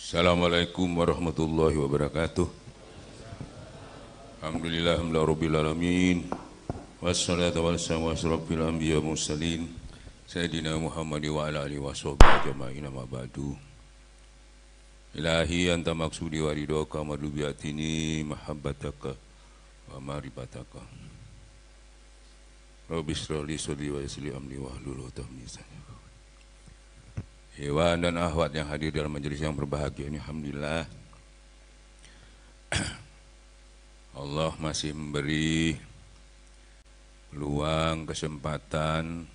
Assalamualaikum warahmatullahi wabarakatuh. Alhamdulillahirabbil alamin. Wassalatu wassalamu ala asyrofil anbiya'i wal mursalin Sayyidina Muhammad wa ala alihi washabihi jama'in ma ba'du. Ilahi anta maksudi wa ridhaka madubiyatini mahabbataka wa maribataka. Rabbi shrah li sadri wa yassir li amri wahlul 'uqdatam min lisani. Hewan dan ahwat yang hadir dalam majelis yang berbahagia ini, alhamdulillah Allah masih memberi peluang, kesempatan,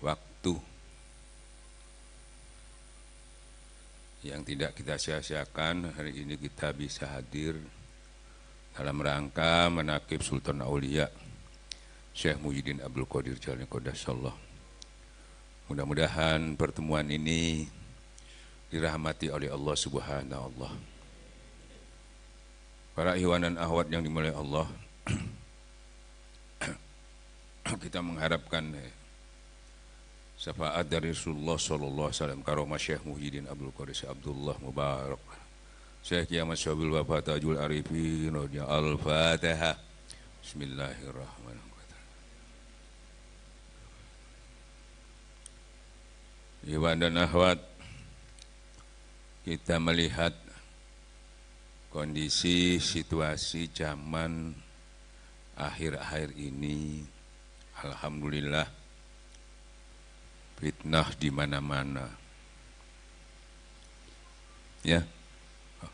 waktu yang tidak kita sia-siakan. Hari ini kita bisa hadir dalam rangka menakib Sultan Aulia Syekh Muhyiddin Abdul Qadir Jalani Qaddasallahu. Mudah-mudahan pertemuan ini dirahmati oleh Allah Subhanahu wa ta'ala. Para ikhwan dan akhwat yang dimuliai Allah, kita mengharapkan syafaat dari Rasulullah sallallahu alaihi wasallam karomah Syekh Muhyiddin Abdul Qadir Abdullah Mubarak Syekh Kiamat Syabil Wafat Tajul Arifin Al-Fatihah. Bismillahirrahmanirrahim. Iwan dan akhwat, kita melihat kondisi situasi zaman akhir-akhir ini, alhamdulillah fitnah di mana-mana. Ya,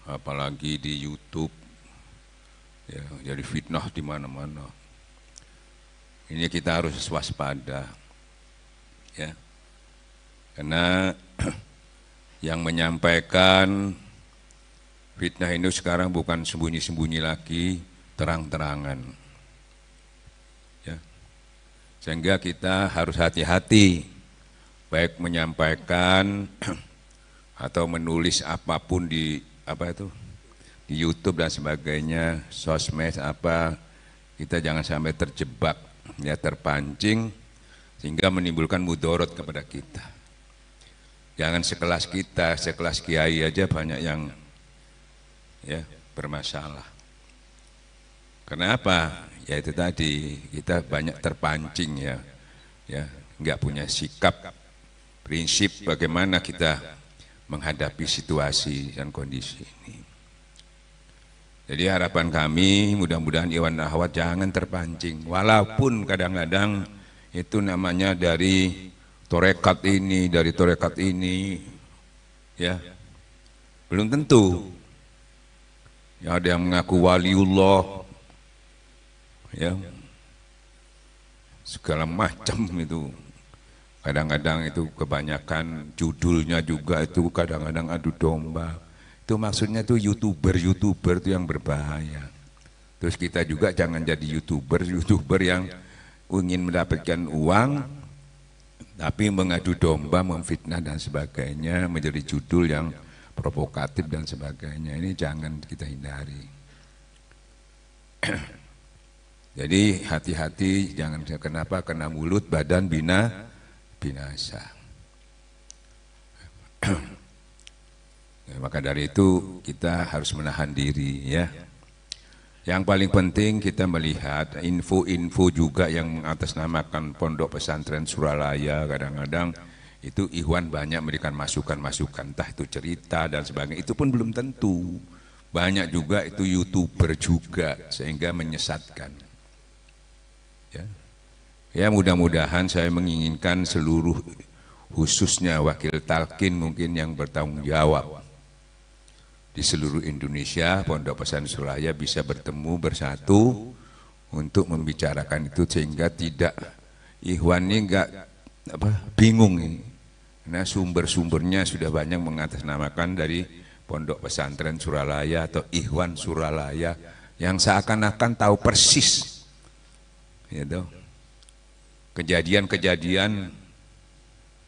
apalagi di YouTube. Ya, jadi fitnah di mana-mana. Ini kita harus waspada. Ya. Karena yang menyampaikan fitnah ini sekarang bukan sembunyi-sembunyi lagi, terang-terangan. Ya. Sehingga kita harus hati-hati, baik menyampaikan atau menulis apapun di di YouTube dan sebagainya, sosmed apa, kita jangan sampai terjebak, ya, terpancing sehingga menimbulkan mudorot kepada kita. Jangan sekelas kita, sekelas kiai aja banyak yang ya bermasalah. Kenapa? Ya itu tadi, kita banyak terpancing ya, nggak punya sikap, prinsip bagaimana kita menghadapi situasi dan kondisi ini. Jadi harapan kami mudah-mudahan iwan ahwat jangan terpancing, walaupun kadang-kadang itu namanya dari torekat ini, dari torekat ini, ya belum tentu. Ya, ada yang mengaku waliullah, ya segala macam itu. Kadang-kadang itu kebanyakan judulnya juga itu kadang-kadang adu domba. Itu maksudnya tuh youtuber itu yang berbahaya. Terus kita juga jangan jadi youtuber yang ingin mendapatkan uang tapi mengadu domba, memfitnah dan sebagainya, menjadi judul yang provokatif dan sebagainya. Ini jangan kita hindari. Jadi hati-hati, jangan kenapa kena mulut badan binasa. Ya, maka dari itu kita harus menahan diri, ya. Yang paling penting kita melihat info-info juga yang mengatasnamakan Pondok Pesantren Suralaya, kadang-kadang itu ikhwan banyak memberikan masukan-masukan, entah itu cerita dan sebagainya, itu pun belum tentu. Banyak juga itu YouTuber juga, sehingga menyesatkan. Ya mudah-mudahan saya menginginkan seluruh, khususnya wakil talqin mungkin yang bertanggung jawab di seluruh Indonesia, Pondok Pesantren Suralaya bisa bertemu bersatu untuk membicarakan itu sehingga tidak ikhwan ini enggak bingung ini. Karena sumber-sumbernya sudah banyak mengatasnamakan dari Pondok Pesantren Suralaya atau Ikhwan Suralaya yang seakan-akan tahu persis, gitu, kejadian-kejadian,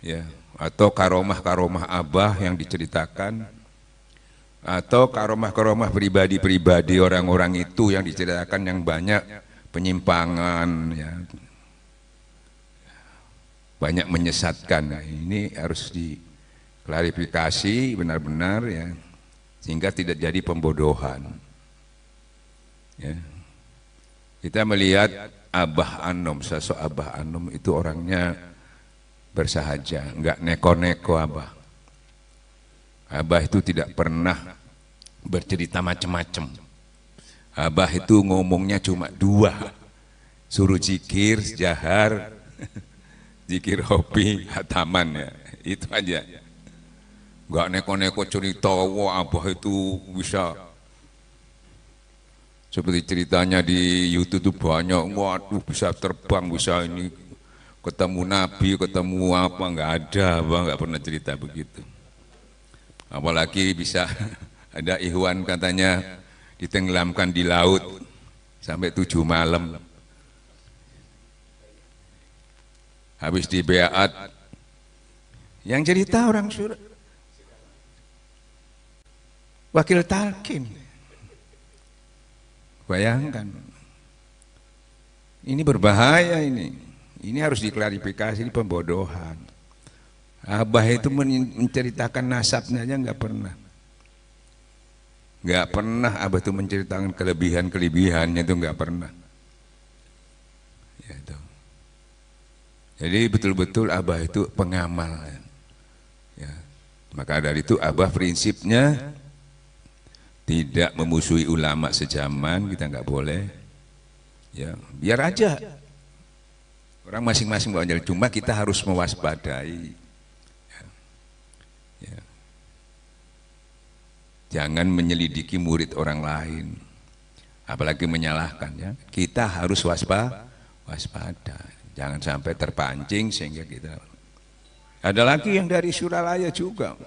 ya, atau karomah-karomah abah yang diceritakan, atau karomah-karomah pribadi-pribadi orang-orang itu yang diceritakan yang banyak penyimpangan, ya, banyak menyesatkan. Nah, ini harus klarifikasi benar-benar ya, sehingga tidak jadi pembodohan. Ya. Kita melihat Abah Anom, sosok Abah Anom itu orangnya bersahaja, enggak neko-neko Abah. Abah itu tidak pernah bercerita macam-macam. Abah itu ngomongnya cuma dua, suruh zikir, jahar, zikir hobi, hataman ya, itu aja. Enggak neko-neko cerita, wah Abah itu bisa seperti ceritanya di YouTube itu banyak, waduh bisa terbang, bisa ini, ketemu Nabi, ketemu apa, enggak ada, Abah enggak pernah cerita begitu. Apalagi bisa ada ikhwan katanya ditenggelamkan di laut sampai 7 malam. Habis di Beat, yang cerita orang surat wakil talqin. Bayangkan, ini berbahaya ini. Ini harus diklarifikasi, ini pembodohan. Abah itu menceritakan nasabnya aja nggak pernah. Nggak pernah Abah itu menceritakan kelebihannya itu nggak pernah. Ya, itu. Jadi betul-betul Abah itu pengamal. Ya. Maka dari itu Abah prinsipnya tidak memusuhi ulama sejaman, kita nggak boleh. Ya, biar aja. Orang masing-masing belajar, cuma kita harus mewaspadai. Ya. Jangan menyelidiki murid orang lain, apalagi menyalahkan ya. Kita harus waspada. Jangan sampai terpancing sehingga kita. Ada lagi yang dari Suralaya juga.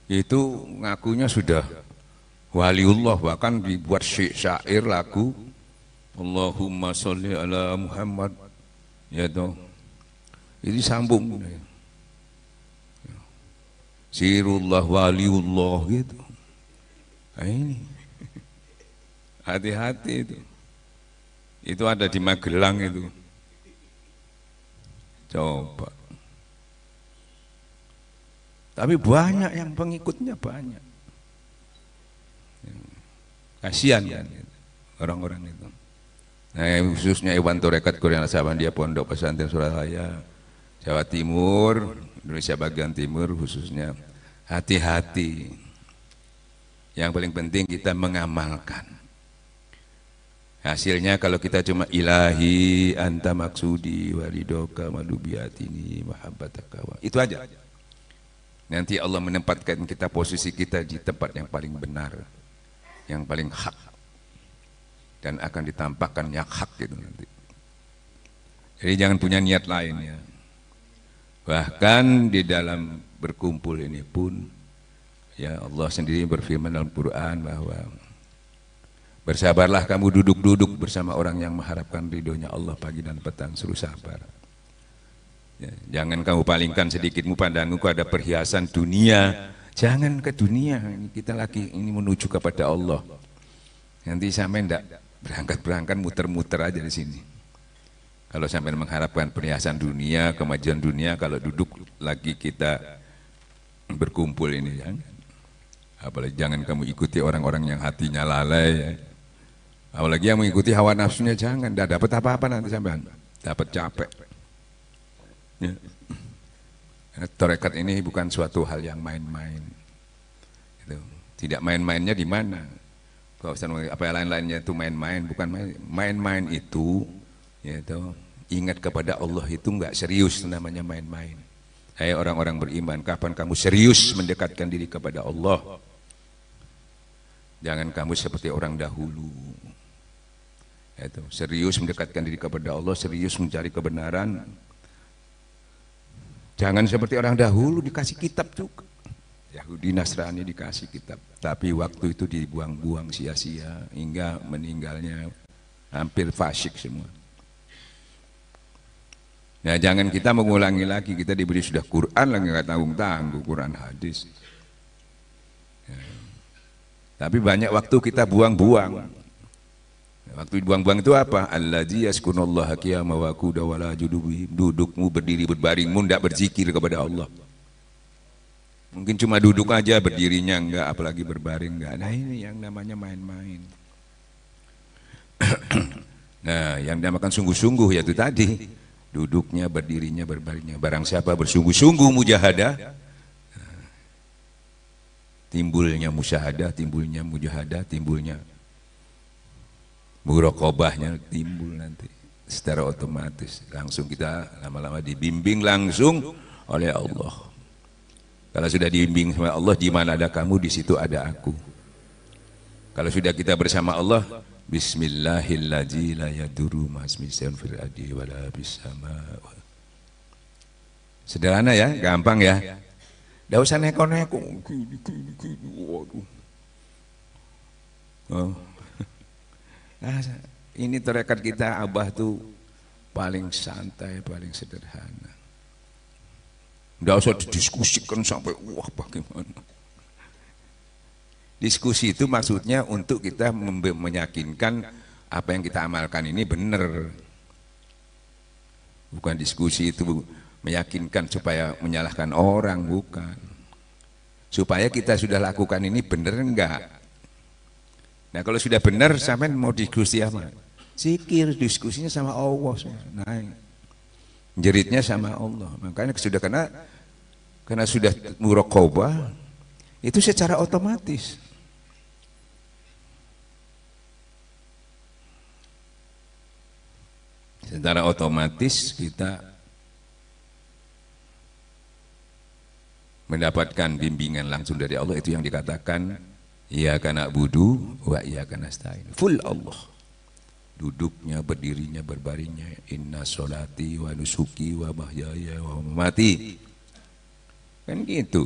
Itu ngakunya sudah waliullah, bahkan dibuat syair lagu Allahumma sholli ala Muhammad ya toh. Ini sambung Sirullah waliullah gitu. Nah, ini hati-hati itu ada di Magelang itu. Coba. Tapi banyak yang pengikutnya banyak. Kasihan kan orang-orang itu. Nah, khususnya Iwan Torekat Korea Saban, dia Pondok Pesantren Suralaya, Jawa Timur, Indonesia bagian timur khususnya. Hati-hati. Yang paling penting kita mengamalkan. Hasilnya kalau kita cuma ilahi anta maksudi waridoka madubiyatini mahabbataka, itu aja. Nanti Allah menempatkan kita, posisi kita di tempat yang paling benar, yang paling hak, dan akan ditampakkan yang hak itu nanti. Jadi jangan punya niat lain ya. Bahkan di dalam berkumpul ini pun ya Allah sendiri berfirman dalam Quran bahwa bersabarlah kamu duduk-duduk bersama orang yang mengharapkan ridhonya Allah pagi dan petang, suruh sabar. Ya, jangan kamu palingkan sedikitmu pandangmu ada perhiasan dunia, jangan ke dunia. Kita lagi ini menuju kepada Allah. Nanti sampai ndak berangkat muter-muter aja di sini. Kalau sampai mengharapkan perhiasan dunia, kemajuan dunia, kalau duduk lagi kita berkumpul ini, jangan. Apalagi jangan kamu ikuti orang-orang yang hatinya lalai. Ya. Apalagi yang mengikuti hawa nafsunya, jangan. Ndak dapat apa-apa nanti sampean, dapat capek. Ya. Tarekat ini bukan suatu hal yang main-main. Tidak main-mainnya di mana? Kalau apa yang lain-lainnya itu main-main, bukan main-main itu, yaitu ingat kepada Allah itu enggak serius, namanya main-main. Hai orang-orang beriman, kapan kamu serius mendekatkan diri kepada Allah? Jangan kamu seperti orang dahulu. Yaitu serius mendekatkan diri kepada Allah, serius mencari kebenaran. Jangan seperti orang dahulu dikasih kitab juga. Yahudi Nasrani dikasih kitab, tapi waktu itu dibuang-buang sia-sia hingga meninggalnya hampir fasik semua. Nah, jangan kita mengulangi lagi, kita diberi sudah Quran lagi nggak tanggung-tanggung Quran hadis. Ya. Tapi banyak waktu kita buang-buang. Waktu dibuang-buang itu apa? Alladzi yazkurullaha qiyaman wa qu'udan wa la junubi. Dudukmu, berdiri, berbaringmu, tidak berzikir kepada Allah. Mungkin cuma duduk aja, berdirinya enggak, apalagi berbaring enggak. Nah ini yang namanya main-main. Nah yang dinamakan sungguh-sungguh yaitu tadi, duduknya, berdirinya, berbaringnya. Barang siapa bersungguh-sungguh mujahadah, timbulnya musyahadah, timbulnya mujahadah, timbulnya muraqabahnya timbul nanti secara otomatis. Langsung kita lama-lama dibimbing langsung oleh Allah. Kalau sudah dibimbing sama Allah, di mana ada kamu, di situ ada aku. Kalau sudah kita bersama Allah, Bismillahirrahmanirrahim, la yadurru ma'asmihi syai'un fil ardi wala fis sama'. Sederhana ya, gampang ya. Nggak usah neko-neko. Oh. Nah, ini tarekat kita Abah tuh paling santai, paling sederhana. Nggak usah didiskusikan sampai wah bagaimana. Diskusi itu maksudnya untuk kita meyakinkan apa yang kita amalkan ini benar. Bukan diskusi itu meyakinkan supaya menyalahkan orang, bukan. Supaya kita sudah lakukan ini benar enggak. Nah kalau sudah benar, sampai mau diskusi apa? Zikir, diskusinya sama Allah. Nah, jeritnya sama Allah. Makanya sudah karena sudah muraqabah, itu secara otomatis. Secara otomatis kita mendapatkan bimbingan langsung dari Allah. Itu yang dikatakan iyyaka na'budu wa iyyaka nasta'in. Full Allah. Duduknya, berdirinya, berbaringnya. Inna sholati wa nusuki wa mahyaya wa mamati. Kan gitu.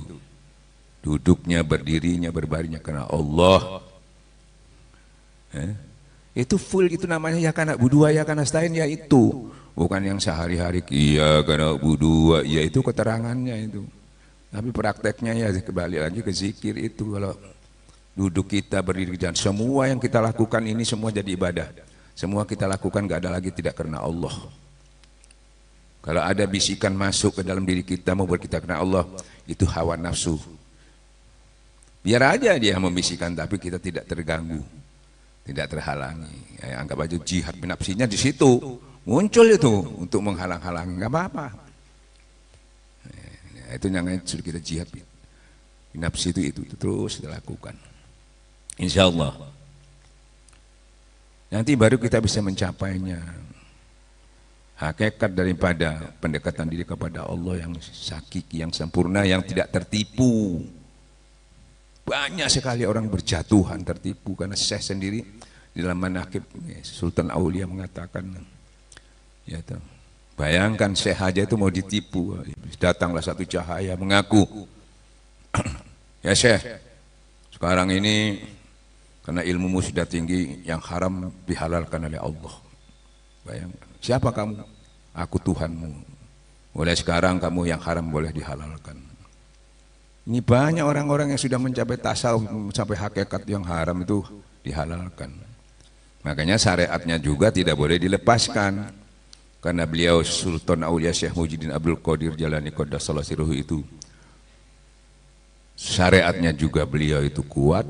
Duduknya, berdirinya, berbaringnya karena Allah. Itu full, itu namanya iyyaka na'budu wa iyyaka nasta'in, ya itu. Bukan yang sehari-hari iyyaka na'budu wa, ya itu keterangannya itu. Tapi prakteknya ya kembali lagi ke zikir itu. Kalau duduk kita, berdiri, dan semua yang kita lakukan ini semua jadi ibadah. Semua kita lakukan gak ada lagi tidak karena Allah. Kalau ada bisikan masuk ke dalam diri kita membuat kita karena Allah, itu hawa nafsu. Biar aja dia membisikkan, tapi kita tidak terganggu, tidak terhalangi. Ya, anggap aja jihad binafsinya di situ muncul itu untuk menghalang-halangi, nggak apa-apa. Itu yang sudah kita jihad nafsi itu terus kita lakukan, insya Allah nanti baru kita bisa mencapainya. Hakikat daripada pendekatan diri kepada Allah yang hakiki, yang sempurna, yang tidak tertipu. Banyak sekali orang berjatuhan, tertipu karena Syekh sendiri di dalam manaqib Sultan Aulia mengatakan, ya tuh, bayangkan Syekh aja itu mau ditipu, datanglah satu cahaya mengaku, ya Syekh, sekarang ini karena ilmumu sudah tinggi, yang haram dihalalkan oleh Allah. Bayangkan, siapa kamu? Aku Tuhanmu. Mulai sekarang kamu yang haram boleh dihalalkan. Ini banyak orang-orang yang sudah mencapai tasawuf, sampai hakikat yang haram itu dihalalkan. Makanya syariatnya juga tidak boleh dilepaskan. Karena beliau Sultan Aulia Syekh Muhyiddin Abdul Qadir Jalani Qaddasallahu sirruhu itu, syariatnya juga beliau itu kuat.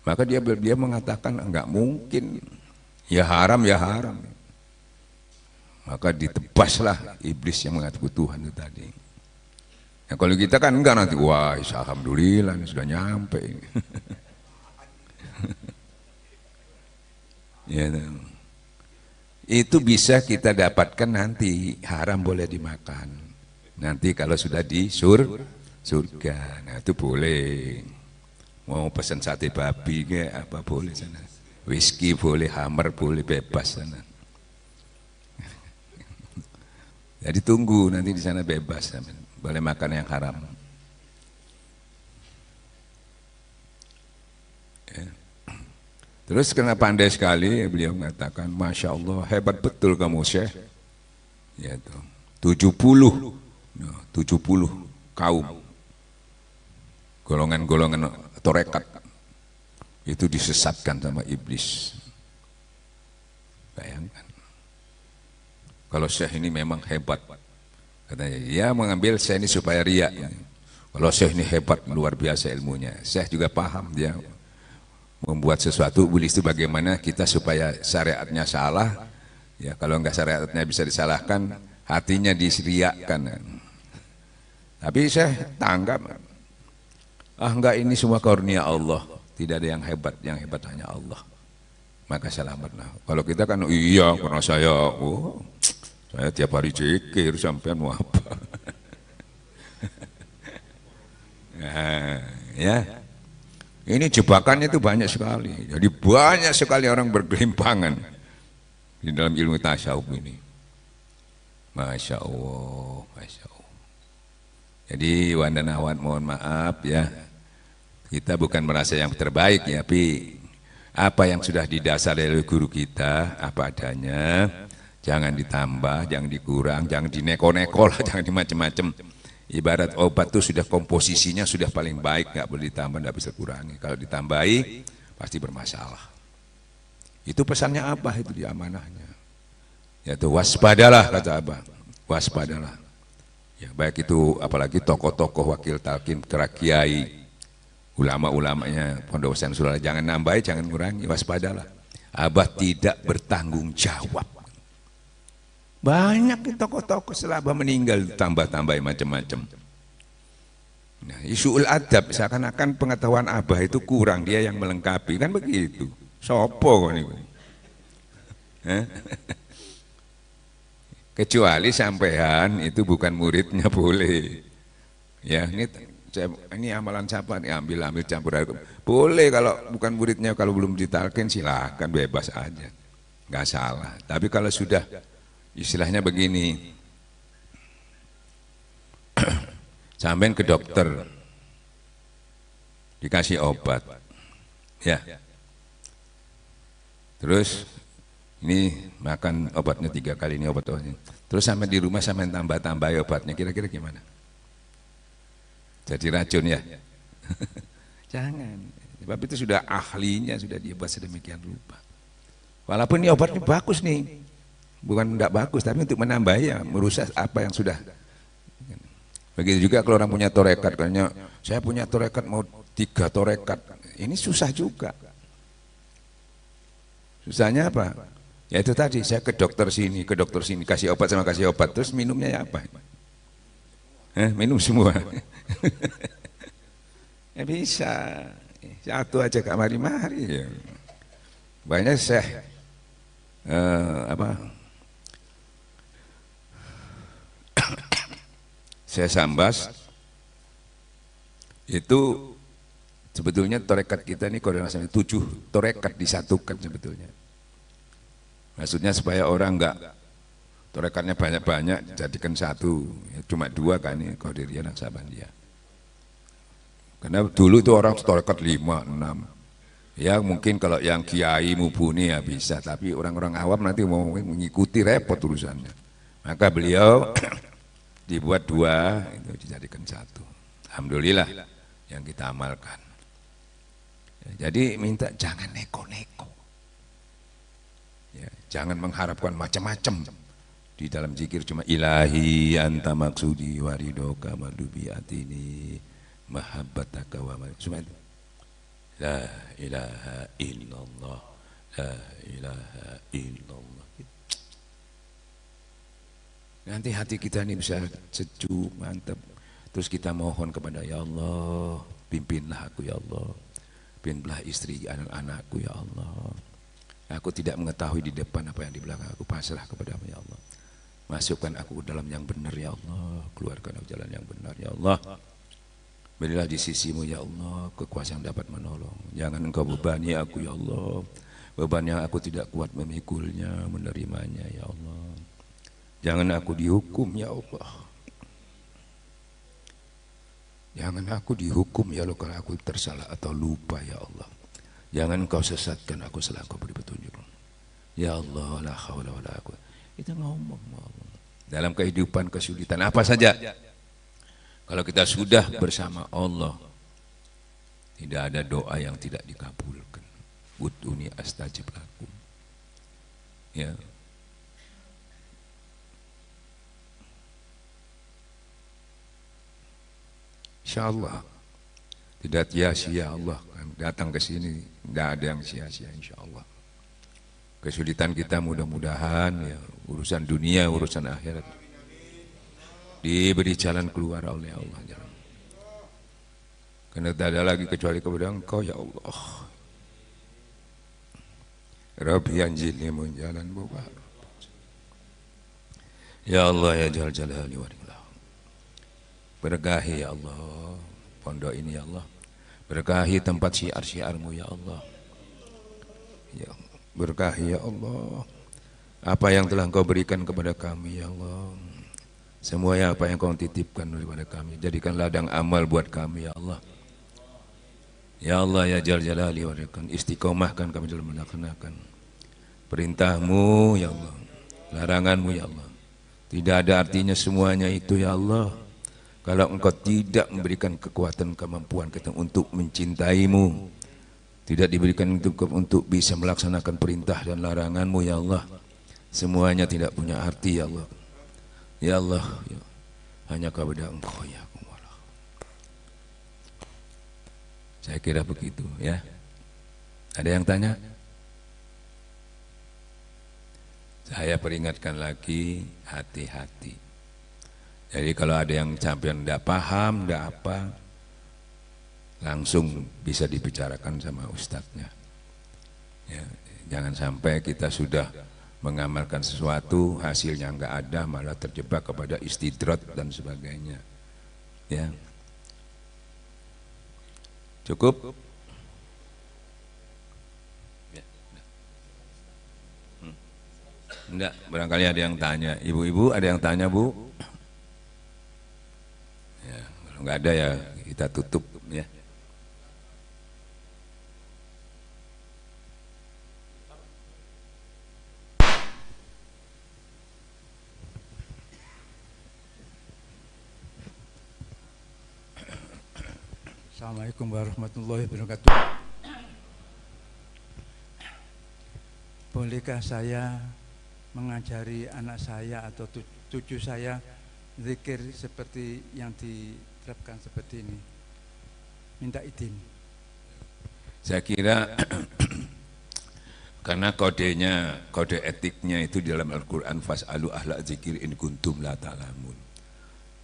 Maka dia mengatakan enggak mungkin, ya haram ya haram. Maka ditebaslah iblis yang mengaku Tuhan itu tadi. Ya, kalau kita kan enggak, nanti wah alhamdulillah ini sudah nyampe. Ya, itu bisa kita dapatkan nanti, haram boleh dimakan nanti kalau sudah di surga. Nah itu boleh, mau pesan sate babi kayak apa boleh sana, whisky boleh, hammer boleh, bebas sana. Jadi tunggu nanti di sana bebas, boleh makan yang haram. Ya. Terus karena pandai sekali beliau mengatakan, Masya Allah hebat betul kamu Syekh. Ya tuh, 70 kaum, golongan-golongan torekat itu disesatkan sama iblis. Bayangkan. Kalau Syekh ini memang hebat, katanya dia mengambil saya ini supaya riak. Kalau Syekh ini hebat, luar biasa ilmunya. Syekh juga paham dia membuat sesuatu, Iblis itu bagaimana kita supaya syariatnya salah. Ya kalau enggak syariatnya bisa disalahkan, hatinya diseriakkan. Tapi saya tanggap, enggak, ini semua karunia Allah. Tidak ada yang hebat hanya Allah. Maka selamatlah. Kalau kita kan iya karena saya tiap hari zikir, sampean mau apa? Nah, ya. Ini jebakannya itu banyak sekali. Jadi banyak sekali orang bergelimpangan di dalam ilmu tasawuf ini. Masya Allah, Masya Allah. Jadi wan dan awan mohon maaf ya. Kita bukan merasa yang terbaik ya, tapi apa yang sudah didasari oleh guru kita apa adanya, jangan ditambah, jangan dikurang, jangan dineko-neko lah, jangan dimacem-macem. Ibarat obat itu sudah komposisinya sudah paling baik, nggak boleh ditambah, nggak bisa kurangi. Kalau ditambahi pasti bermasalah. Itu pesannya apa itu di amanahnya? Yaitu waspadalah kata Abah, waspadalah. Ya, baik itu apalagi tokoh-tokoh wakil talqin, kiai, ulama-ulamanya Pondok Pesantren Sulah, jangan nambahi, jangan kurangi, waspadalah. Abah tidak bertanggung jawab. Banyak tokoh-tokoh setelah Abah meninggal tambah-tambah macam-macam. Nah, isu adab seakan-akan pengetahuan Abah itu kurang, dia yang melengkapi, kan begitu. Sopo ini. Kecuali sampean itu bukan muridnya boleh. Ya, ini amalan siapa nih, ambil campur air. Boleh kalau bukan muridnya, kalau belum ditalkin silahkan bebas aja. Nggak salah. Tapi kalau sudah istilahnya begini, sampean ke dokter dikasih obat ya, terus ini makan obatnya 3 kali, ini obatnya, terus sampai di rumah sampai tambah-tambah obatnya, kira-kira gimana? Jadi racun ya? Jangan, sebab itu sudah ahlinya sudah dibuat sedemikian rupa. Walaupun ini obatnya bagus nih, bukan tidak bagus, tapi untuk menambah ya, merusak apa yang sudah. Begitu juga kalau orang punya torekat, katanya saya punya torekat mau 3 torekat, ini susah juga. Susahnya apa? Ya itu tadi, saya ke dokter sini, kasih obat sama kasih obat, terus minumnya ya apa? Minum semua. Ya bisa, satu aja gak mari-mari. Ya. Banyak saya saya sambas itu sebetulnya torekat kita ini koordinasi 7 torekat disatukan sebetulnya. Maksudnya supaya orang enggak torekatnya banyak-banyak jadikan satu, ya, cuma 2 kan ini Qadiriyah Naqsabandiyah. Karena dulu itu orang torekat 5, 6. Ya mungkin kalau yang kiai mubuni ya bisa, tapi orang-orang awam nanti mau mengikuti repot urusannya. Maka beliau dibuat 2, itu dijadikan 1. Alhamdulillah yang kita amalkan. Ya, jadi minta jangan neko-neko. Ya, jangan mengharapkan macam-macam. Di dalam zikir cuma ilahi anta maksudi waridoka madubiatini mahabbataka wa cuma itu. La ilaha illallah, la ilaha illallah. Nanti hati kita ini bisa sejuk, mantap. Terus kita mohon kepada ya Allah, pimpinlah aku ya Allah, pimpinlah istri anak-anakku ya Allah. Aku tidak mengetahui di depan apa yang di belakang, aku pasrah kepadamu ya Allah. Masukkan aku dalam yang benar ya Allah, keluarkan aku jalan yang benar ya Allah. Berilah di sisimu ya Allah kekuasaan dapat menolong. Jangan engkau bebani aku ya Allah, beban yang aku tidak kuat memikulnya, menerimanya ya Allah. Jangan aku dihukum ya Allah. Jangan aku dihukum ya Allah kalau aku tersalah atau lupa ya Allah. Jangan engkau sesatkan aku setelah engkau beri petunjuk. Ya Allah la haula wala quwwata. Kita ngomong dalam kehidupan kesulitan apa saja. Kalau kita sudah bersama Allah, tidak ada doa yang tidak dikabulkan. Ud'uni astajib lakum. Ya. Insya Allah tidak sia-sia Allah datang ke sini, tidak ada yang sia-sia insya Allah. Kesulitan kita mudah-mudahan ya, urusan dunia, urusan akhirat diberi jalan keluar oleh Allah. Karena tidak ada lagi kecuali kepada Engkau ya Allah. Rabbi anjilni mun jalan buka. Ya Allah ya Jal Jalali wa Ilah. Berkahi ya Allah pondok ini ya Allah. Berkahi tempat syiar-syiarmu ya Allah. Ya berkahi ya Allah. Apa yang telah Engkau berikan kepada kami ya Allah. Semuanya apa yang Kau titipkan kepada kami, jadikan ladang amal buat kami ya Allah. Ya Allah ya Jal Jalali wa Ilah. Istiqomahkan kami dalam melaksanakan perintah-Mu ya Allah, larangan-Mu ya Allah. Tidak ada artinya semuanya itu ya Allah kalau Engkau tidak memberikan kekuatan kemampuan kita untuk mencintai-Mu, tidak diberikan untuk bisa melaksanakan perintah dan larangan-Mu ya Allah. Semuanya tidak punya arti ya Allah. Ya Allah ya, hanya kepada Engkau ya Allah. Saya kira begitu ya. Ada yang tanya? Saya peringatkan lagi, hati-hati. Jadi kalau ada yang sampai tidak paham, tidak apa, langsung bisa dibicarakan sama ustadznya. Ya, jangan sampai kita sudah mengamalkan sesuatu, hasilnya enggak ada, malah terjebak kepada istidrat dan sebagainya. Ya, cukup. Enggak, barangkali ada yang tanya. Ibu-ibu ada yang tanya, Bu? Ya, kalau enggak ada ya kita tutup ya. Assalamualaikum warahmatullahi wabarakatuh. Bolehkah saya mengajari anak saya atau cucu saya zikir seperti yang diterapkan seperti ini? Minta izin. Saya kira karena kode etiknya itu di dalam Al-Quran, fas'alu ahla zikir in kuntum la ta'lamun.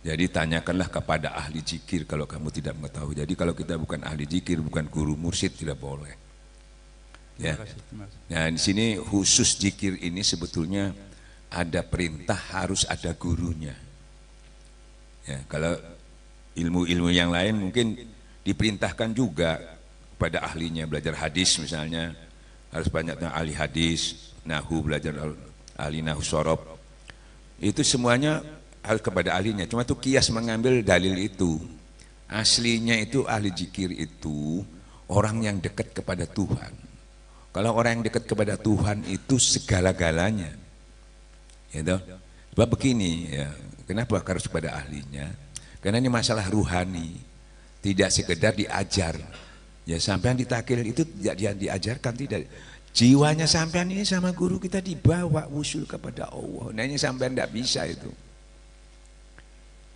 Jadi tanyakanlah kepada ahli zikir kalau kamu tidak mengetahui. Jadi kalau kita bukan ahli zikir, bukan guru mursyid, tidak boleh. Ya. Nah di sini khusus zikir ini sebetulnya ada perintah harus ada gurunya. Ya, kalau ilmu-ilmu yang lain mungkin diperintahkan juga pada ahlinya, belajar hadis misalnya harus banyaknya ahli hadis, nahu belajar ahli nahu sorob. Itu semuanya harus kepada ahlinya. Cuma itu kias mengambil dalil itu. Aslinya itu ahli zikir itu orang yang dekat kepada Tuhan. Kalau orang yang dekat kepada Tuhan itu segala-galanya, gitu. Sebab begini, ya, kenapa harus kepada ahlinya? Karena ini masalah ruhani, tidak sekedar diajar. Ya sampean ditakil itu tidak diajarkan, tidak. Jiwanya sampean ini sama guru kita dibawa usul kepada Allah. Nah ini sampean tidak bisa itu.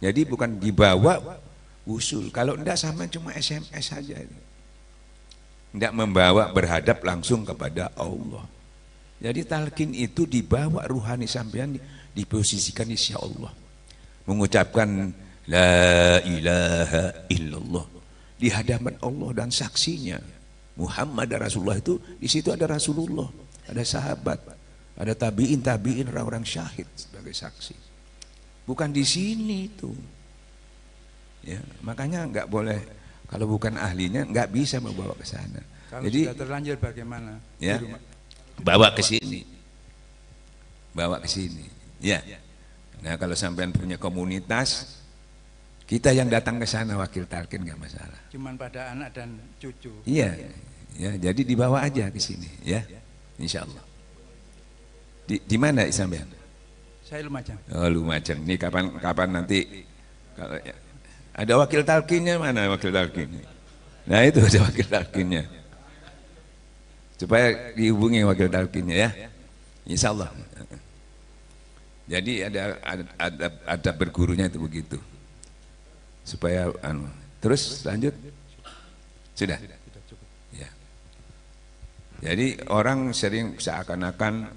Jadi bukan dibawa usul. Kalau tidak sampean cuma SMS saja itu. Tidak membawa berhadap langsung kepada Allah. Jadi talqin itu dibawa ruhani sampean, diposisikan insya Allah. Mengucapkan la ilaha illallah di hadapan Allah dan saksinya Muhammad Rasulullah, itu di situ ada Rasulullah, ada sahabat, ada tabiin orang-orang syahid sebagai saksi. Bukan di sini itu. Ya, makanya enggak boleh. Kalau bukan ahlinya nggak bisa membawa ke sana. Kalau Jadi sudah terlanjur bagaimana? Ya, bawa ke sini, bawa ke sini. Ya. Nah kalau sampean punya komunitas, kita yang datang ke sana wakil talqin nggak masalah. Cuman pada anak dan cucu. Iya. Ya, jadi dibawa aja ke sini, ya. Insya Allah. Di mana sampean? Saya Lumajang. Oh Lumajang. Ini kapan nanti kalau ya. Ada wakil talqinnya, mana wakil talqinnya? Nah itu ada wakil talqinnya. Supaya dihubungi wakil talqinnya ya. Insya Allah. Jadi ada bergurunya itu begitu. Supaya Terus lanjut. Sudah. Ya. Jadi orang sering seakan-akan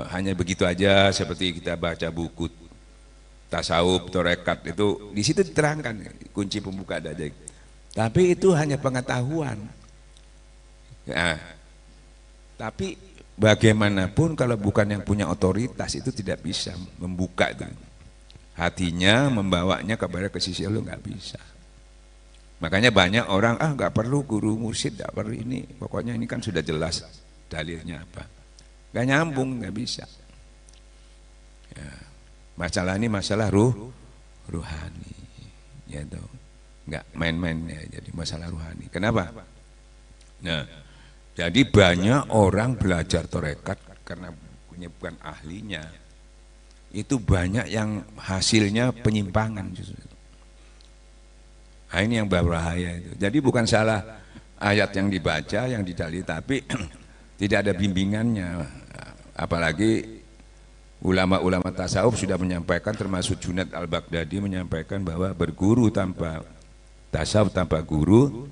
hanya begitu aja, seperti kita baca buku tasawuf, torekat itu di situ diterangkan kunci pembuka dada. Tapi itu hanya pengetahuan. Nah, tapi bagaimanapun kalau bukan yang punya otoritas itu tidak bisa membuka itu. Hatinya membawanya kepada ke sisi Allah nggak bisa. Makanya banyak orang nggak perlu guru mursyid, nggak perlu ini. Pokoknya ini kan sudah jelas dalilnya apa. Nggak nyambung, nggak bisa. Ya. Masalah ini masalah ruhani, ya toh. Nggak main-main ya, jadi masalah ruhani. Kenapa? Nah, jadi banyak orang belajar torekat karena bukan ahlinya. Itu banyak yang hasilnya penyimpangan justru. Nah, ini yang berbahaya itu. Jadi bukan salah ayat yang dibaca, yang didalil, tapi tidak ada bimbingannya. Apalagi ulama-ulama tasawuf sudah menyampaikan, termasuk Junaid al-Baghdadi menyampaikan bahwa berguru tanpa tasawuf, tanpa guru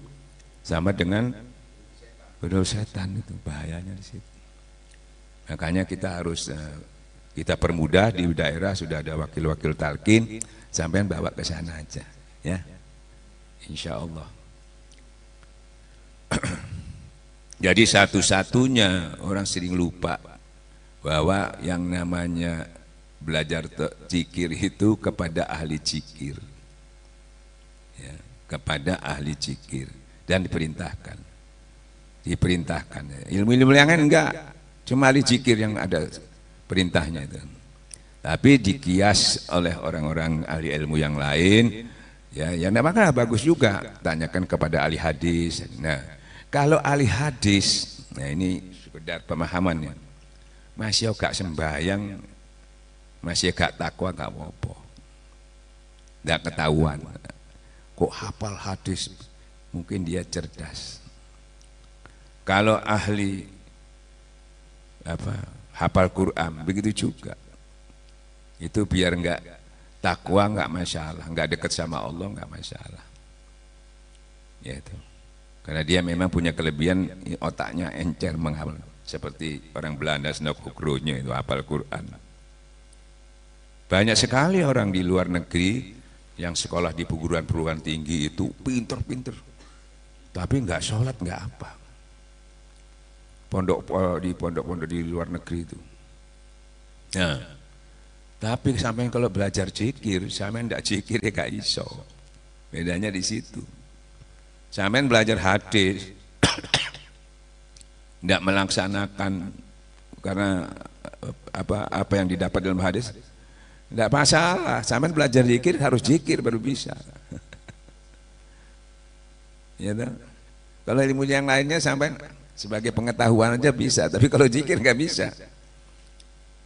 sama dengan betul setan. Itu bahayanya di situ. Makanya kita harus kita permudah, di daerah sudah ada wakil-wakil talqin, sampean bawa ke sana aja, ya. Insya Allah. Jadi satu-satunya orang sering lupa bahwa yang namanya belajar zikir itu kepada ahli zikir, ya, kepada ahli zikir, dan diperintahkan. Ilmu-ilmu yang lain enggak, cuma ahli zikir yang ada perintahnya itu. Tapi dikias oleh orang-orang ahli ilmu yang lain. Ya, yang namanya bagus juga, tanyakan kepada ahli hadis. Nah, kalau ahli hadis, nah ini sekedar pemahamannya, masih gak sembahyang, masih gak takwa, gak apa-apa, gak ketahuan. Kok hafal hadis, mungkin dia cerdas. Kalau ahli hafal Quran, begitu juga. Itu biar enggak takwa nggak masalah, nggak dekat sama Allah nggak masalah, ya itu. Karena dia memang punya kelebihan, otaknya encer menghafal, seperti orang Belanda Snok Hukronya itu hafal Quran. Banyak sekali orang di luar negeri yang sekolah di perguruan tinggi itu pinter-pinter, tapi nggak sholat, nggak apa. Pondok-pondok di luar negeri itu. Nah, tapi sampai kalau belajar zikir, sampai ndak zikir ya gak iso. Bedanya di situ. Sampai belajar hadis, ndak melaksanakan karena apa yang didapat dalam hadis, ndak masalah. Sampai belajar zikir harus zikir baru bisa. Ya toh? Kalau ilmu yang lainnya sampai sebagai pengetahuan aja bisa, tapi kalau zikir nggak bisa.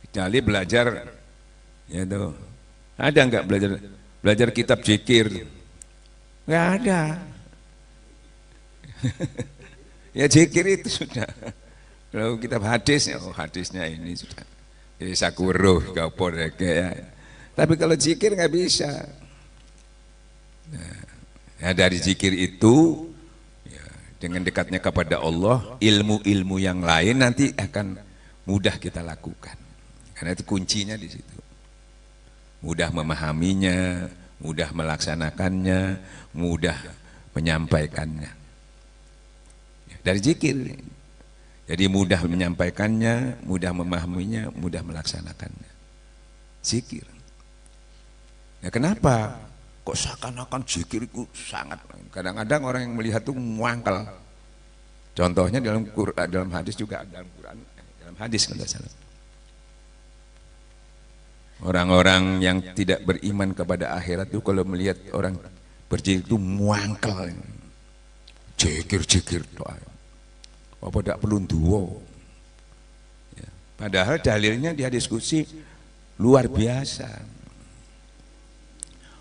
Kecuali belajar, ya tuh, ada nggak belajar kitab zikir? Nggak ada. Ya zikir itu sudah. Kalau kitab hadis, oh hadisnya ini sudah. Jadi sakuruh, kapor ya. Tapi kalau zikir nggak bisa. Nah, dari zikir itu, ya, dengan dekatnya kepada Allah, ilmu-ilmu yang lain nanti akan mudah kita lakukan. Karena itu kuncinya di situ. Mudah memahaminya, mudah melaksanakannya, mudah menyampaikannya. Dari zikir. Jadi mudah menyampaikannya, mudah memahaminya, mudah melaksanakannya. Zikir. Ya kenapa? Kok seakan-akan zikir itu sangat, kadang-kadang orang yang melihat itu muangkel. Contohnya dalam Quran, dalam hadis juga, dalam Quran, dalam hadis kalau tidak salah. Orang-orang yang tidak beriman kepada akhirat itu kalau melihat orang berzikir itu muangkel. Zikir doa. Apa tidak perlu duo. Ya. Padahal dalilnya dia diskusi luar biasa.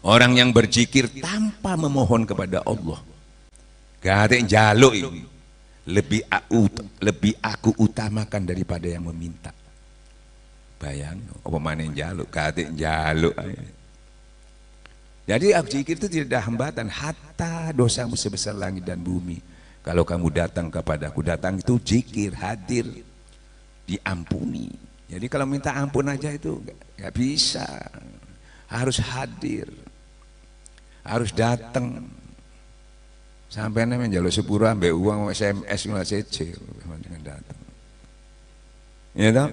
Orang yang berzikir tanpa memohon kepada Allah, gak ada yang jaluk ini. Lebih aku utamakan daripada yang meminta. Bayang, apa mana yang jaluk? Gak ada yang jaluk. Jadi zikir itu tidak ada hambatan, hatta dosamu sebesar langit dan bumi. Kalau kamu datang kepadaku, datang itu zikir, hadir, diampuni. Jadi kalau minta ampun aja itu nggak bisa, harus hadir, harus datang. Sampai namanya jalur sepura, ambil uang, SMS nggak cece, dengan datang. Ya toh?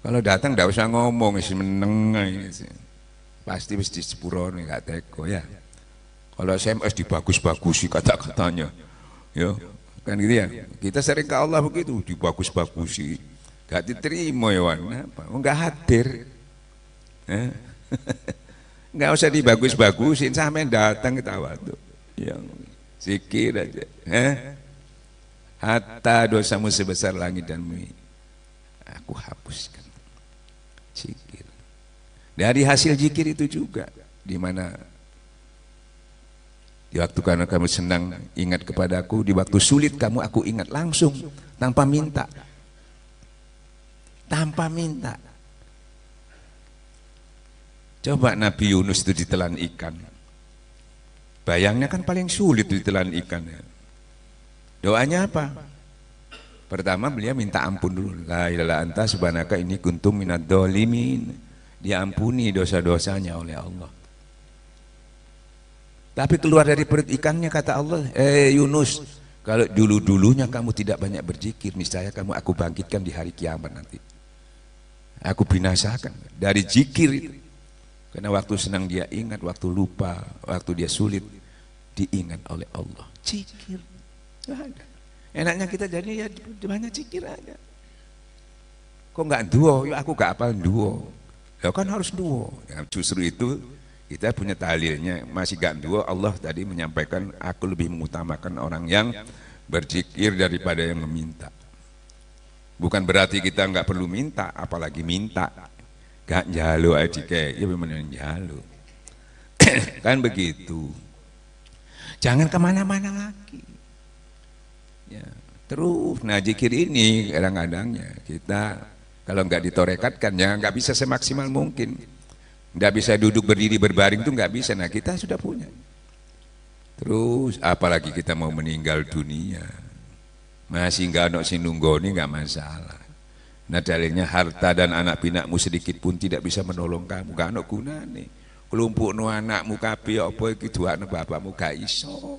Kalau datang nggak usah ngomong, sih meneng sih. Pasti mesti sepuro nih gak teko ya. Kalau SMS dibagus-bagusi kata-katanya, ya kan gitu ya. Kita sering ke Allah begitu, dibagus-bagusi, gak diterima ya wan, apa? Nggak hadir, nggak usah dibagus-bagusin, sampai datang kita waktu, yang zikir aja, hatta dosamu sebesar langit dan bumi, aku hapuskan. Zikir. Dari hasil zikir itu juga, di mana di waktu karena kamu senang ingat kepadaku, di waktu sulit kamu aku ingat langsung, tanpa minta, tanpa minta. Coba Nabi Yunus itu ditelan ikan, bayangnya kan paling sulit ditelan ikan. Doanya apa? Pertama beliau minta ampun dulu, la ilaha anta subhanaka inni kuntum minadz dzalimin. Diampuni dosa-dosanya oleh Allah. Tapi keluar dari perut ikannya kata Allah, Yunus, kalau dulu-dulunya kamu tidak banyak berzikir, misalnya kamu aku bangkitkan di hari kiamat nanti, aku binasakan dari zikir itu. Karena waktu senang dia ingat, waktu lupa, waktu dia sulit diingat oleh Allah. Zikir, nggak ada. Enaknya kita jadi ya banyak zikir aja. Kok nggak duo? Ya aku gak apal duo. Ya kan harus duo. Ya, justru itu kita punya tahlilnya, masih gak duo. Allah tadi menyampaikan aku lebih mengutamakan orang yang berzikir daripada yang meminta. Bukan berarti kita nggak perlu minta, apalagi minta. Gak jalo adike, ya benar jalo. Kan begitu. Jangan kemana-mana lagi. Ya, terus, nah zikir ini kadang-kadangnya kita kalau nggak ditorekatkan ya nggak bisa semaksimal mungkin, nggak bisa duduk berdiri berbaring tuh nggak bisa. Nah kita sudah punya. Terus apalagi kita mau meninggal dunia, masih nggak ada sing nunggoni nggak masalah. Nah dalilnya harta dan anak pinakmu sedikit pun tidak bisa menolong kamu, gak ada gunane. Kelumpuk no anakmu kabeh apa iki duakno bapakmu gak iso.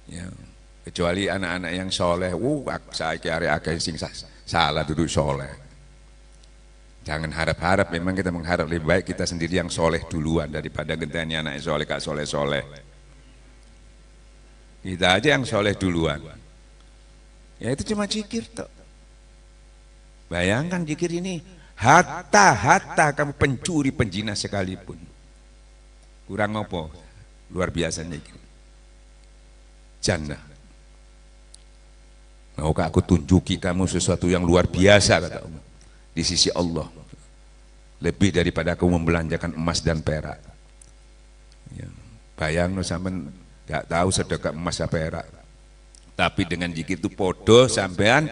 Ya. Kecuali anak-anak yang soleh, saiki arek akeh sing salah duduk soleh. Jangan harap-harap, memang kita mengharap lebih baik kita sendiri yang soleh duluan daripada genteni anak yang soleh gak soleh-soleh. Kita aja yang soleh duluan. Ya itu cuma zikir toh. Bayangkan zikir ini, hatta kamu pencuri penjina sekalipun. Kurang apa? Luar biasanya zikir. Jannah. Maukah aku tunjuki kamu sesuatu yang luar biasa kata Allah di sisi Allah, lebih daripada kamu membelanjakan emas dan perak. Ya, bayang sampean nggak tahu sedekah emas dan perak, tapi dengan zikir itu podo sampean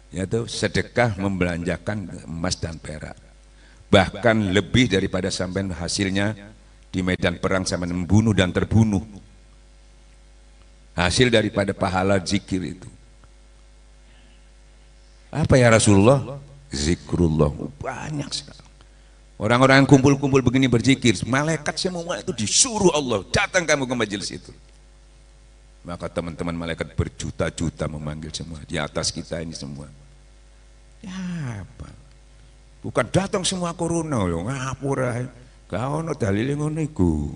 yaitu sedekah membelanjakan emas dan perak, bahkan lebih daripada sampean hasilnya di medan perang sampean membunuh dan terbunuh. Hasil daripada pahala zikir itu apa ya Rasulullah? Zikrullah. Banyak sekali orang-orang yang kumpul-kumpul begini berzikir, malaikat semua itu disuruh Allah datang kamu ke majelis itu. Maka teman-teman malaikat berjuta-juta memanggil semua di atas kita ini semua. Ya apa? Bukan datang semua corona loh, ngapura. Kau no dalil ngono iku.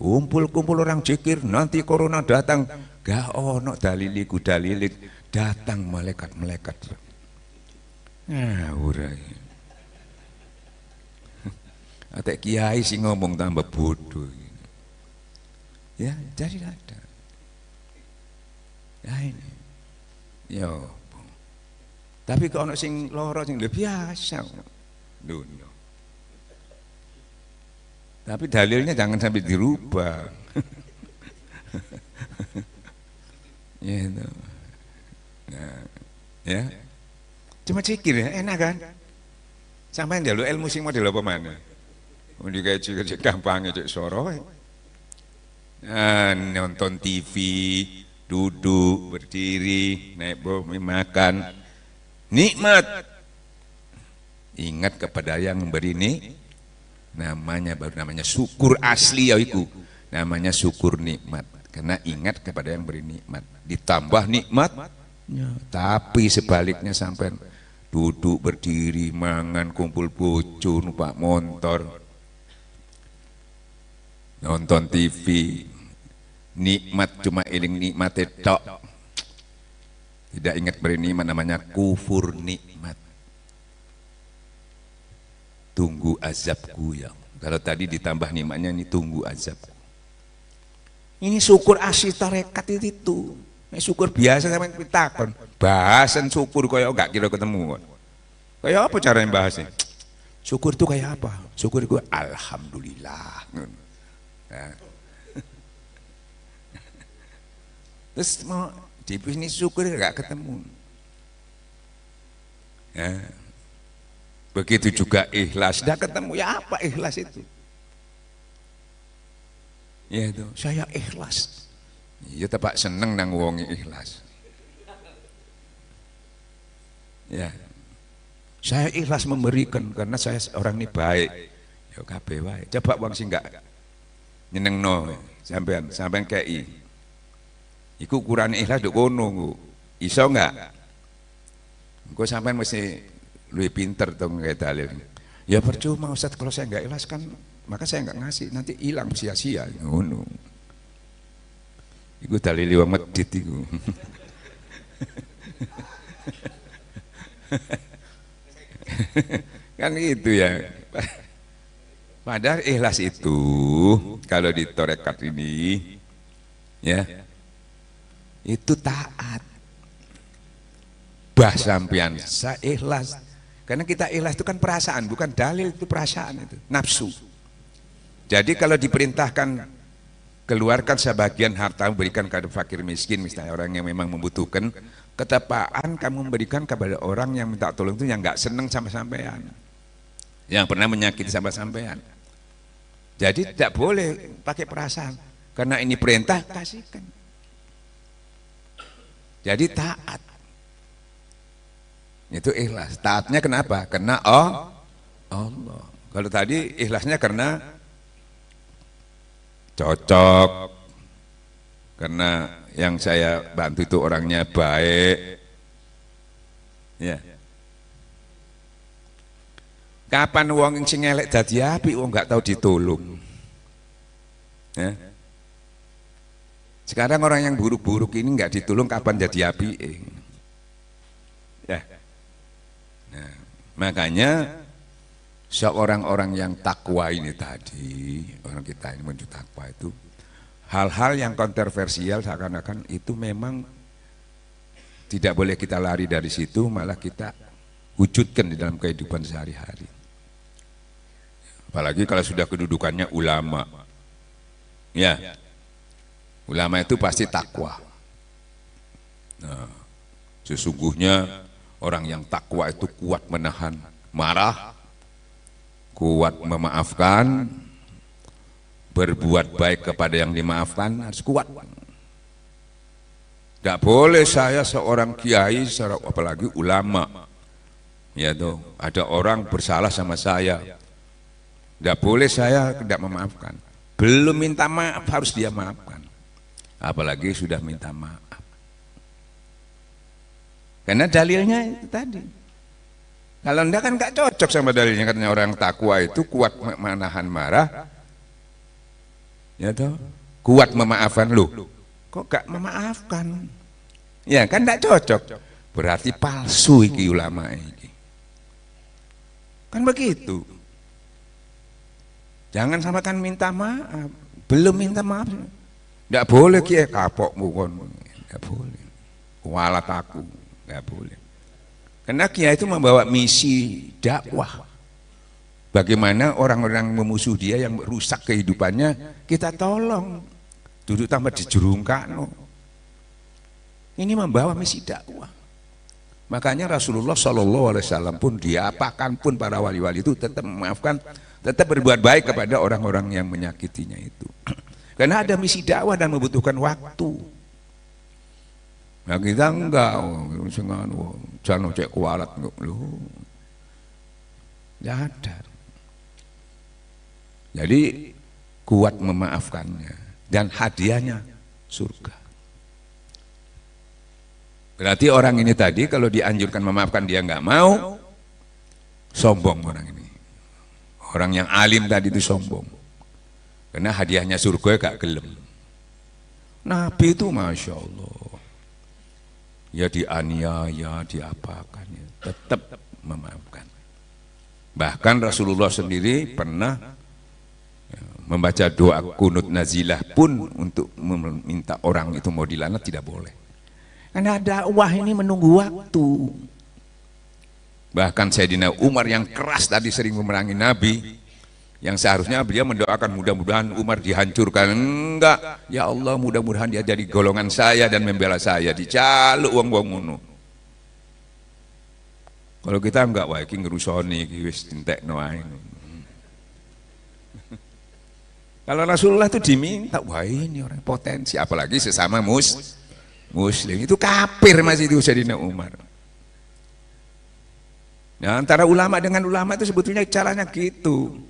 Kumpul-kumpul orang zikir nanti corona datang, gak ono daliliku dalilik. Datang malaikat-malaikat. Urai. Atek kiai sih ngomong tambah bodoh. Ya, jadi ada. Ya ini. Yo. Tapi kalau sing loro sing lebih biasa. Dunia. Tapi dalilnya jangan sampai dirubah. Ya itu. Nah, ya, cuma zikir ya, enak kan? Sampai njaluk ilmu sing model apa mana? Undi kayak cek gampangnya cek soro. Nonton TV, duduk, berdiri, naik makan, nikmat. Ingat kepada yang memberi ini, namanya syukur asli ya iku. Namanya syukur nikmat. Karena ingat kepada yang beri nikmat. Ditambah nikmat, tapi sebaliknya sampai duduk, berdiri, mangan, kumpul bojo, numpak motor, nonton TV, nikmat cuma eling nikmat tok. Tidak ingat beri nikmat, namanya kufur nikmat. Tunggu azabku ya. Kalau tadi ditambah nikmatnya, ini tunggu azabku. Ini syukur asli tarekat itu. Ini syukur biasa sama kita kan. Bahasan syukur kayak gak kira ketemu. Kayak apa caranya bahasnya? Syukur itu kayak apa? Syukur itu alhamdulillah. Nah. Terus mau di bisnis syukur gak ketemu. Ya. Begitu juga ikhlas, dah ketemu ya apa ikhlas itu? Ya itu, saya ikhlas. Ya tepak seneng nang wongi ikhlas. Ya, saya ikhlas memberikan karena saya orang ini baik. Ya kabeh wae. Coba wong sing enggak nyenengno sampean kei. Iku ukuran ikhlas nduk kono. Iso enggak? Engko sampean mesti lebih pinter dong kayak dalil. Ya percuma Ustaz kalau saya nggak ikhlas kan, maka saya nggak ngasih, nanti hilang sia-sia. Ngono. Iku dalil wong medit iku. Kan gitu ya. Padahal ikhlas itu kalau di tarekat ini ya itu taat. Bah sampean saya ikhlas. Karena kita ikhlas itu kan perasaan, bukan dalil, itu perasaan itu, nafsu. Jadi kalau diperintahkan keluarkan sebagian harta berikan kepada fakir miskin, misalnya orang yang memang membutuhkan, ketepaan kamu memberikan kepada orang yang minta tolong itu yang nggak seneng sama sampean, yang pernah menyakiti sama sampean. Jadi tidak boleh pakai perasaan, karena ini perintah kasihkan. Jadi taat. Itu ikhlas. Taatnya kenapa? Karena Allah. Kalau tadi ikhlasnya karena cocok, karena yang saya bantu itu orangnya baik. Ya. Kapan wong sing elek dadi apik wong gak tahu ditolong. Ya. Sekarang orang yang buruk-buruk ini nggak ditolong kapan jadi apik. Ya. Nah, makanya seorang-orang yang takwa ini tadi, orang kita ini menuju takwa itu, hal-hal yang kontroversial seakan-akan itu memang tidak boleh kita lari dari situ, malah kita wujudkan di dalam kehidupan sehari-hari. Apalagi kalau sudah kedudukannya ulama, ya, ulama itu pasti takwa. Nah, sesungguhnya orang yang takwa itu kuat menahan marah, kuat memaafkan, berbuat baik kepada yang dimaafkan, harus kuat. Tidak boleh saya seorang kiai, apalagi ulama, ya tuh, ada orang bersalah sama saya, tidak boleh saya tidak memaafkan. Belum minta maaf harus dia maafkan, apalagi sudah minta maaf. Karena dalilnya itu tadi. Kalau enggak kan enggak cocok sama dalilnya, karena orang takwa itu kuat menahan marah, ya toh, kuat memaafkan. Loh, kok enggak memaafkan? Ya kan enggak cocok. Berarti palsu iki ulama iki. Kan begitu. Jangan samakan minta maaf, belum minta maaf. Enggak boleh kiai kapok mukon. Enggak boleh. Kualat aku. Nggak boleh. Karena kiai itu membawa misi dakwah. Bagaimana orang-orang memusuh dia yang rusak kehidupannya, kita tolong. Duduk tambah dijurungkan. Ini membawa misi dakwah. Makanya Rasulullah SAW pun diapakan pun para wali-wali itu tetap memaafkan tetap berbuat baik kepada orang-orang yang menyakitinya itu. Karena ada misi dakwah dan membutuhkan waktu. Nah kita enggak, jangan cek kualat loh. Tidak ada. Jadi kuat memaafkannya dan hadiahnya surga. Berarti orang ini tadi kalau dianjurkan memaafkan dia nggak mau, sombong orang ini. Orang yang alim tadi itu sombong. Karena hadiahnya surga gak gelem. Nabi itu Masya Allah, ya dianiaya, diapakan, ya, tetap memaafkan. Bahkan Rasulullah sendiri pernah membaca doa kunut nazilah pun untuk meminta orang itu mau dilaknat tidak boleh. Karena dakwah ini menunggu waktu. Bahkan Sayyidina Umar yang keras tadi sering memerangi Nabi, yang seharusnya dia mendoakan mudah-mudahan Umar dihancurkan. Enggak, ya Allah mudah-mudahan dia jadi golongan saya dan membela saya. Dicaluk wong-wong ngono. Kalau kita enggak, wah iki ngerusoni iki wis entekno ae. Kalau Rasulullah itu diminta, wah ini orang potensi, apalagi sesama muslim itu kafir masih itu Sayyidina Umar. Nah, antara ulama dengan ulama itu sebetulnya caranya gitu.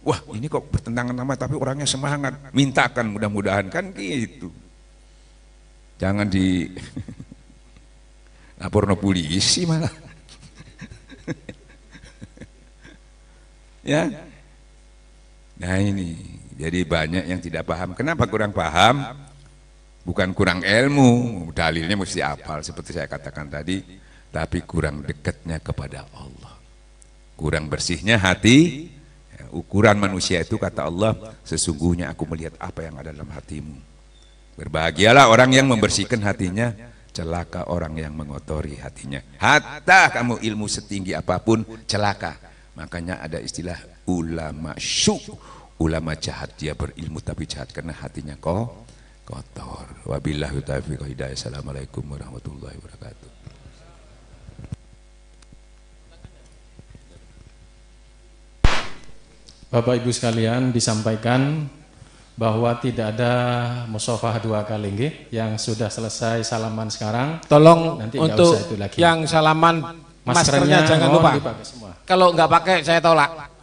Wah ini kok bertentangan nama tapi orangnya semangat, mintakan mudah-mudahan, kan gitu. Jangan di lapor no polisi malah. Ya. Nah ini, jadi banyak yang tidak paham. Kenapa kurang paham? Bukan kurang ilmu, dalilnya mesti hafal seperti saya katakan tadi, tapi kurang dekatnya kepada Allah, kurang bersihnya hati. Ukuran manusia itu kata Allah, sesungguhnya aku melihat apa yang ada dalam hatimu. Berbahagialah orang yang membersihkan hatinya, celaka orang yang mengotori hatinya. Hatta kamu ilmu setinggi apapun celaka. Makanya ada istilah ulama syuk, ulama jahat, dia berilmu tapi jahat karena hatinya kotor. Wabillahi taufiq wal hidayah. Assalamualaikum warahmatullahi wabarakatuh. Bapak Ibu sekalian, disampaikan bahwa tidak ada musafah 2 kali nggih, yang sudah selesai salaman sekarang. Tolong nanti untuk itu lagi. yang salaman maskernya jangan lupa. Dipakai semua. Kalau nggak pakai saya tolak.